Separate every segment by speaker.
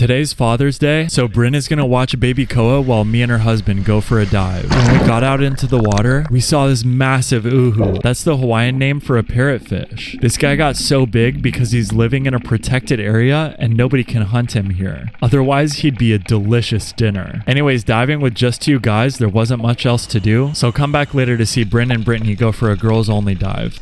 Speaker 1: Today's Father's Day, so Bryn is gonna watch baby Koa while me and her husband go for a dive. When we got out into the water, we saw this massive uhu. That's the Hawaiian name for a parrotfish. This guy got so big because he's living in a protected area and nobody can hunt him here. Otherwise, he'd be a delicious dinner. Anyways, diving with just 2 guys, there wasn't much else to do, so come back later to see Bryn and Brittany go for a girls only dive.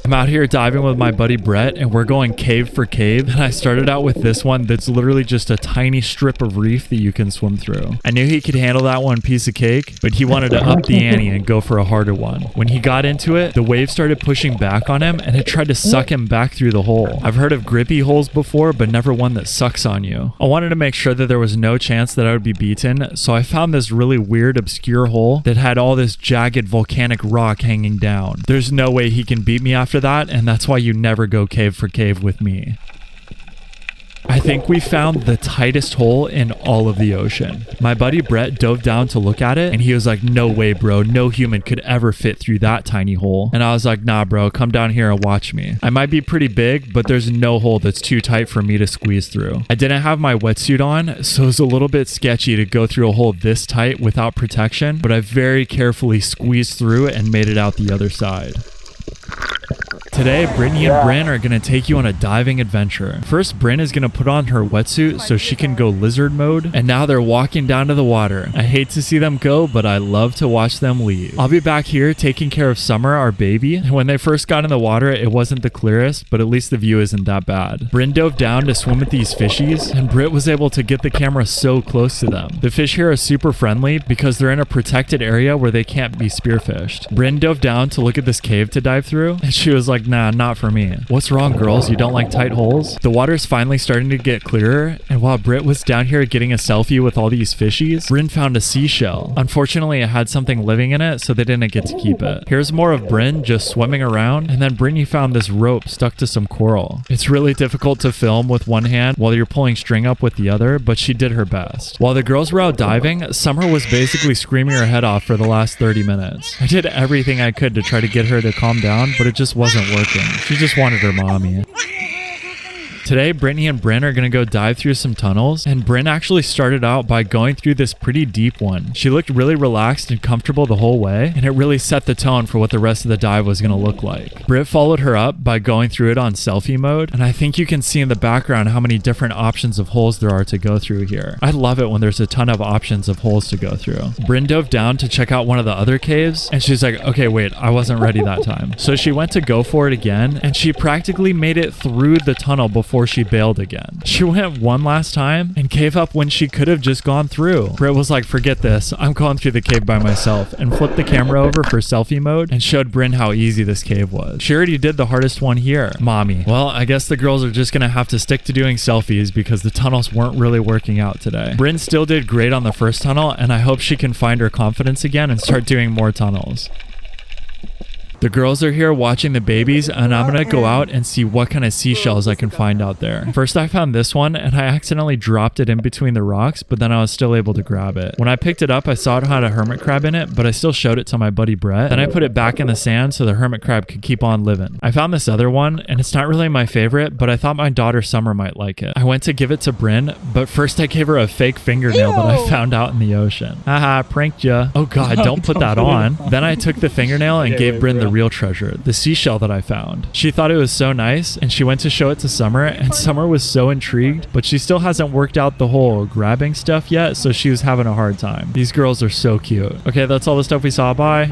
Speaker 1: I'm out here diving with my buddy Brett and we're going cave for cave, and I started out with this one that's literally just a tiny strip of reef that you can swim through. I knew he could handle that one piece of cake, but he wanted to up the ante and go for a harder one. When he got into it, the wave started pushing back on him and it tried to suck him back through the hole. I've heard of grippy holes before, but never one that sucks on you. I wanted to make sure that there was no chance that I would be beaten, so I found this really weird obscure hole that had all this jagged volcanic rock hanging down. There's no way he can beat me after that, and that's why you never go cave for cave with me. I think we found the tightest hole in all of the ocean. My buddy Brett dove down to look at it and he was like, no way bro, no human could ever fit through that tiny hole. And I was like, nah bro, come down here and watch me. I might be pretty big, but there's no hole that's too tight for me to squeeze through. I didn't have my wetsuit on, so it was a little bit sketchy to go through a hole this tight without protection, but I very carefully squeezed through it and made it out the other side. Today, Brittany and Bryn are going to take you on a diving adventure. First, Bryn is going to put on her wetsuit so she can go lizard mode, and now they're walking down to the water. I hate to see them go, but I love to watch them leave. I'll be back here taking care of Summer, our baby. When they first got in the water, it wasn't the clearest, but at least the view isn't that bad. Bryn dove down to swim with these fishies, and Britt was able to get the camera so close to them. The fish here are super friendly because they're in a protected area where they can't be spearfished. Bryn dove down to look at this cave to dive through, and she was like, nah, not for me. What's wrong, girls? You don't like tight holes? The water's finally starting to get clearer, and while Britt was down here getting a selfie with all these fishies, Bryn found a seashell. Unfortunately, it had something living in it, so they didn't get to keep it. Here's more of Bryn just swimming around, and then Brittany found this rope stuck to some coral. It's really difficult to film with one hand while you're pulling string up with the other, but she did her best. While the girls were out diving, Summer was basically screaming her head off for the last 30 minutes. I did everything I could to try to get her to calm down, but it just wasn't working. She just wanted her mommy. Today, Brittany and Bryn are going to go dive through some tunnels, and Bryn actually started out by going through this pretty deep one. She looked really relaxed and comfortable the whole way, and it really set the tone for what the rest of the dive was going to look like. Britt followed her up by going through it on selfie mode, and I think you can see in the background how many different options of holes there are to go through here. I love it when there's a ton of options of holes to go through. Bryn dove down to check out one of the other caves, and she's like, okay, wait, I wasn't ready that time. So she went to go for it again, and she practically made it through the tunnel before she bailed again. She went one last time and gave up when she could have just gone through. Britt was like, forget this, I'm going through the cave by myself, and flipped the camera over for selfie mode and showed Bryn how easy this cave was. She already did the hardest one here. Mommy. Well, I guess the girls are just gonna have to stick to doing selfies because the tunnels weren't really working out today. Bryn still did great on the first tunnel, and I hope she can find her confidence again and start doing more tunnels. The girls are here watching the babies, and I'm gonna go out and see what kind of seashells I can find out there. First, I found this one, and I accidentally dropped it in between the rocks, but then I was still able to grab it. When I picked it up, I saw it had a hermit crab in it, but I still showed it to my buddy Brett. Then I put it back in the sand so the hermit crab could keep on living. I found this other one, and it's not really my favorite, but I thought my daughter Summer might like it. I went to give it to Bryn, but first I gave her a fake fingernail that I found out in the ocean. Haha, pranked ya. Oh god, don't put that on. Then I took the fingernail and gave Bryn the real treasure, the seashell that I found. She thought it was so nice, and she went to show it to Summer, and Summer was so intrigued, but she still hasn't worked out the whole grabbing stuff yet, so she was having a hard time. These girls are so cute. Okay, that's all the stuff we saw. Bye.